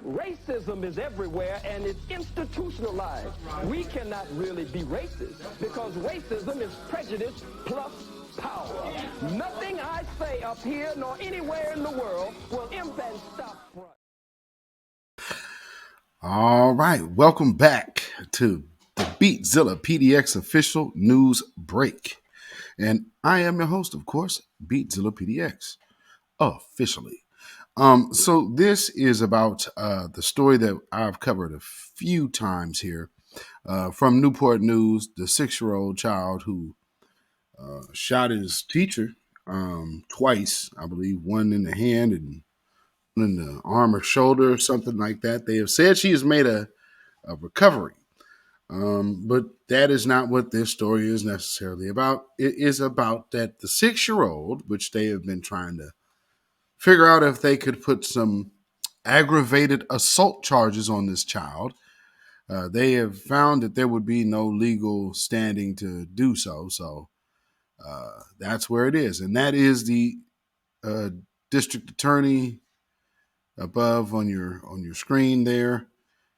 Racism is everywhere and it's institutionalized. We cannot really be racist because racism is prejudice plus power. Nothing I say up here nor anywhere in the world will impact stop front. All right, welcome back to the beatzillapdx official news break. And I am your host, of course, beatzillapdx, officially. So this is about the story that I've covered a few times here from Newport News, the 6-year-old child who shot his teacher twice, I believe, one in the hand and one in the arm or shoulder or something like that. They have said she has made a recovery. But that is not what this story is necessarily about. It is about that the 6-year-old, which they have been trying to figure out if they could put some aggravated assault charges on this child. They have found that there would be no legal standing to do so. So that's where it is. And that is the district attorney above on your screen there.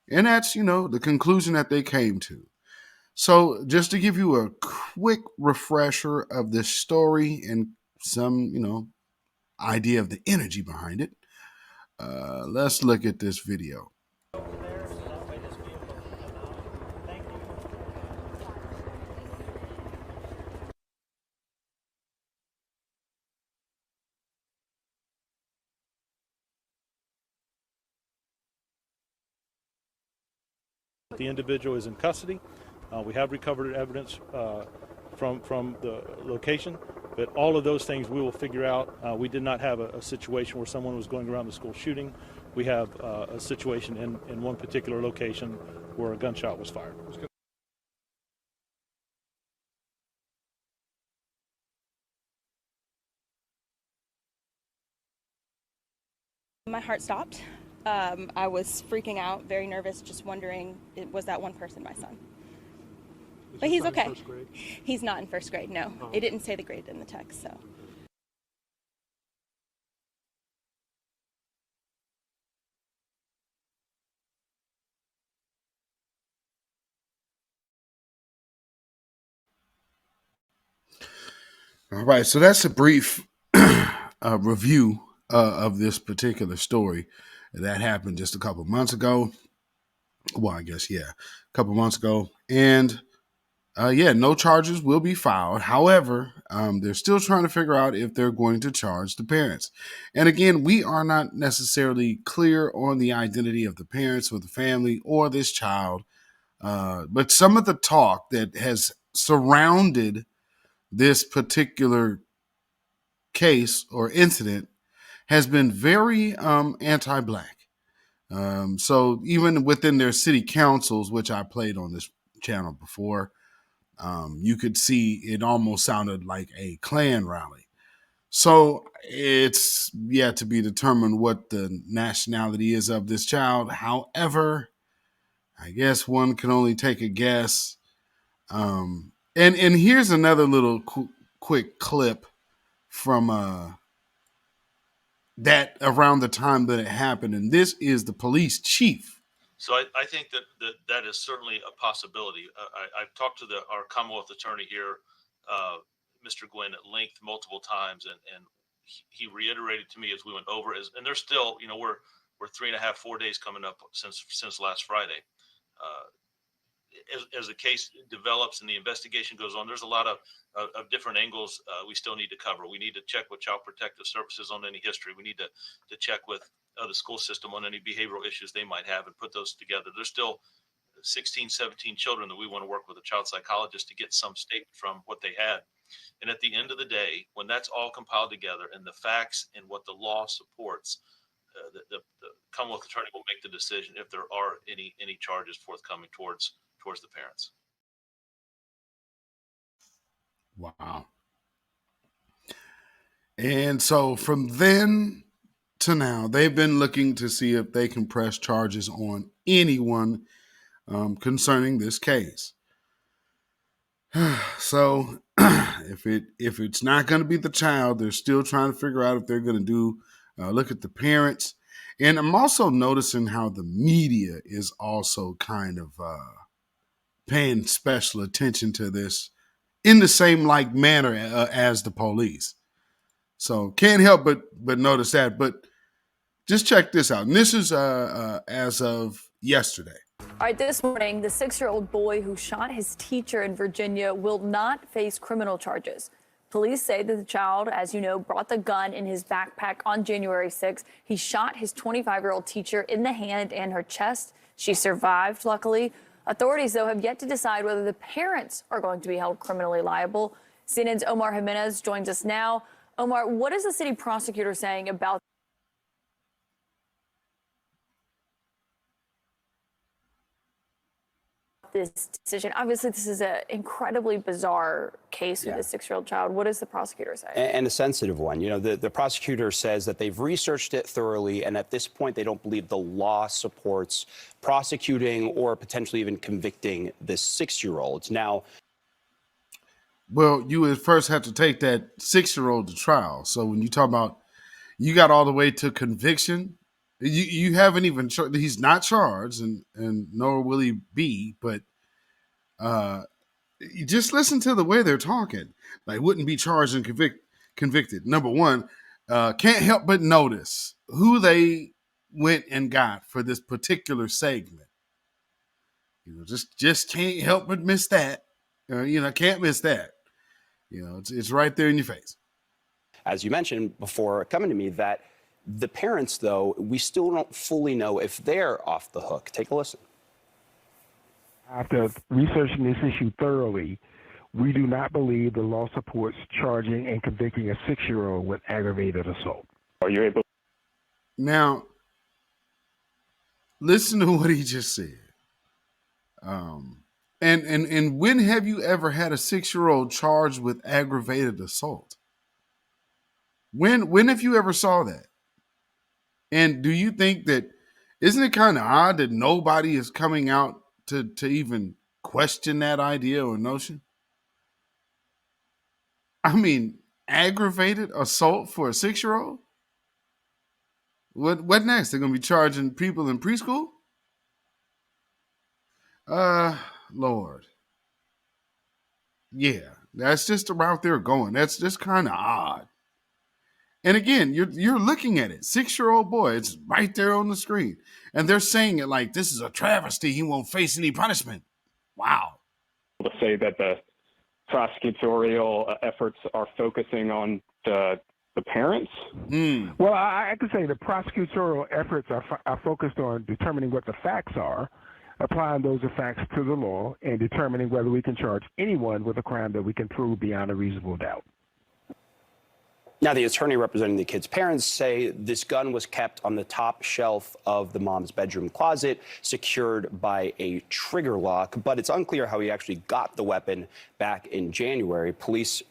And that's, the conclusion that they came to. So just to give you a quick refresher of this story and some, idea of the energy behind it, let's look at this video. The individual is in custody. We have recovered evidence from the location, but all of those things we will figure out. We did not have a situation where someone was going around the school shooting. We have a situation in one particular location where a gunshot was fired. My heart stopped. I was freaking out, very nervous, just wondering, was that one person my son? But he's okay. First grade? He's not in first grade, no. Oh. It didn't say the grade in the text, so. All right, so that's a brief review of this particular story that happened just a couple months ago. Well, I guess, a couple months ago. And no charges will be filed. However, they're still trying to figure out if they're going to charge the parents. And again, we are not necessarily clear on the identity of the parents or the family or this child. But some of the talk that has surrounded this particular case or incident has been very anti-Black. So even within their city councils, which I played on this channel before, you could see it almost sounded like a Klan rally. So it's yet to be determined what the nationality is of this child. However, I guess one can only take a guess. And here's another little quick clip from that around the time that it happened. And this is the police chief. So I think that is certainly a possibility. I've talked to our Commonwealth attorney here, Mr. Gwynn, at length multiple times, and he reiterated to me as we went over, and there's still, we're 3.5, 4 days coming up since last Friday. As the case develops and the investigation goes on, there's a lot of different angles we still need to cover. We need to check with Child Protective Services on any history. We need to check with the school system on any behavioral issues they might have and put those together. There's still 16, 17 children that we want to work with a child psychologist to get some statement from what they had. And at the end of the day, when that's all compiled together and the facts and what the law supports, the Commonwealth attorney will make the decision if there are any charges forthcoming towards the parents. Wow. And so from then to now, they've been looking to see if they can press charges on anyone concerning this case. So if it's not going to be the child, they're still trying to figure out if they're going to look at the parents. And I'm also noticing how the media is also kind of paying special attention to this in the same like manner as the police. So can't help but notice that. But just check this out. And this is as of yesterday. All right, this morning, the 6-year-old boy who shot his teacher in Virginia will not face criminal charges. Police say that the child, as you know, brought the gun in his backpack on January 6th. He shot his 25-year-old teacher in the hand and her chest. She survived, luckily. Authorities, though, have yet to decide whether the parents are going to be held criminally liable. CNN's Omar Jimenez joins us now. Omar, what is the city prosecutor saying about this decision? Obviously, this is an incredibly bizarre case with a 6-year-old child. What does the prosecutor say? And a sensitive one. You know, the prosecutor says that they've researched it thoroughly, and at this point, they don't believe the law supports prosecuting or potentially even convicting this 6-year-old. Now, well, you would first have to take that 6-year-old to trial. So when you talk about you got all the way to conviction, you haven't even he's not charged, and nor will he be. But you just listen to the way they're talking. Like wouldn't be charged and convicted. Number one, can't help but notice who they went and got for this particular segment. You know, just can't help but miss that. Can't miss that. You know, it's right there in your face. As you mentioned before coming to me, that the parents, though, we still don't fully know if they're off the hook. Take a listen. After researching this issue thoroughly, we do not believe the law supports charging and convicting a 6-year-old with aggravated assault. Are you able? Now, listen to what he just said. And when have you ever had a 6-year-old charged with aggravated assault? When have you ever saw that? And do you think that, isn't it kind of odd that nobody is coming out to even question that idea or notion? I mean, aggravated assault for a 6-year-old? What next? They're going to be charging people in preschool? Lord. Yeah, that's just the route they're going. That's just kind of odd. And again, you're looking at it. 6-year-old boy, it's right there on the screen. And they're saying it like this is a travesty. He won't face any punishment. Wow. To say that the prosecutorial efforts are focusing on the parents? Well, I could say the prosecutorial efforts are focused on determining what the facts are, applying those facts to the law, and determining whether we can charge anyone with a crime that we can prove beyond a reasonable doubt. Now, the attorney representing the kid's parents say this gun was kept on the top shelf of the mom's bedroom closet, secured by a trigger lock, but it's unclear how he actually got the weapon back in January.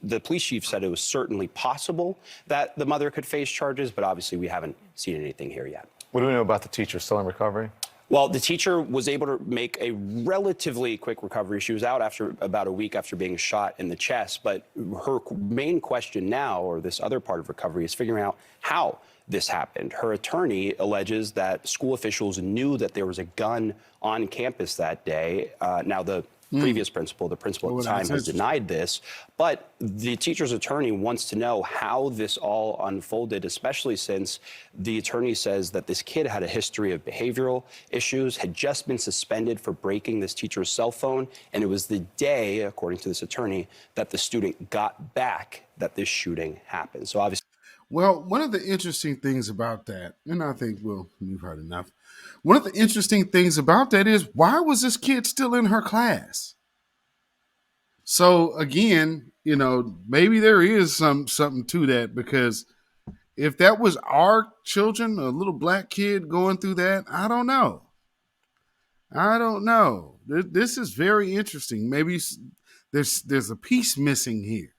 The police chief said it was certainly possible that the mother could face charges, but obviously we haven't seen anything here yet. What do we know about the teacher? Still in recovery? Well, the teacher was able to make a relatively quick recovery. She was out after about a week after being shot in the chest. But her main question now, or this other part of recovery, is figuring out how this happened. Her attorney alleges that school officials knew that there was a gun on campus that day. Now, the previous principal, the principal at the time, has denied this. But the teacher's attorney wants to know how this all unfolded, especially since the attorney says that this kid had a history of behavioral issues, had just been suspended for breaking this teacher's cell phone. And it was the day, according to this attorney, that the student got back that this shooting happened. So obviously. Well, one of the interesting things about that, and I think, well, you've heard enough. One of the interesting things about that is, why was this kid still in her class? So again, maybe there is something to that, because if that was our children, a little black kid going through that, I don't know. This is very interesting. Maybe there's a piece missing here.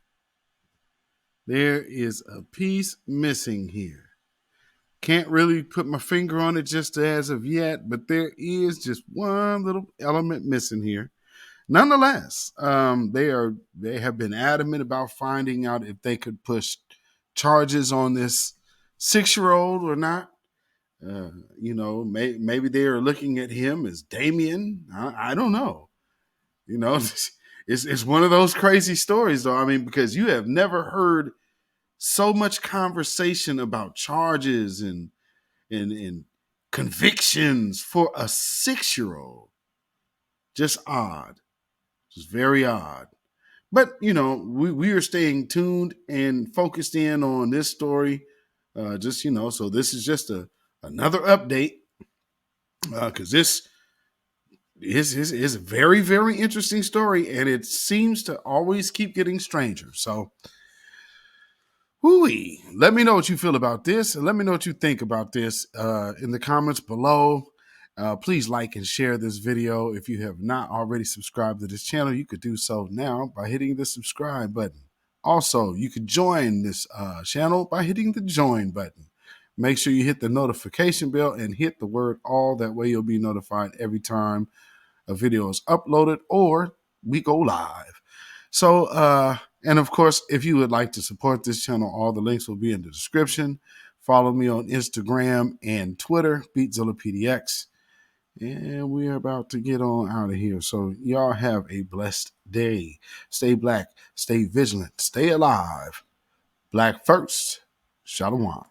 There is a piece missing here. Can't really put my finger on it just as of yet, but there is just one little element missing here. Nonetheless, they have been adamant about finding out if they could push charges on this 6-year-old or not. Maybe they are looking at him as Damien. I don't know. It's one of those crazy stories, though. I mean, because you have never heard so much conversation about charges and convictions for a 6-year-old. Just odd. Just very odd. But, we are staying tuned and focused in on this story. So this is just another update because this is a very, very interesting story, and it seems to always keep getting stranger. So, whoo-wee. Let me know what you feel about this, and let me know what you think about this in the comments below. Please like and share this video. If you have not already subscribed to this channel, you could do so now by hitting the subscribe button. Also, you could join this channel by hitting the join button. Make sure you hit the notification bell and hit the word all. That way you'll be notified every time a video is uploaded or we go live. So, and of course, if you would like to support this channel, all the links will be in the description. Follow me on Instagram and Twitter, beatzillapdx. And we're about to get on out of here. So y'all have a blessed day. Stay black, stay vigilant, stay alive. Black first. Shalom.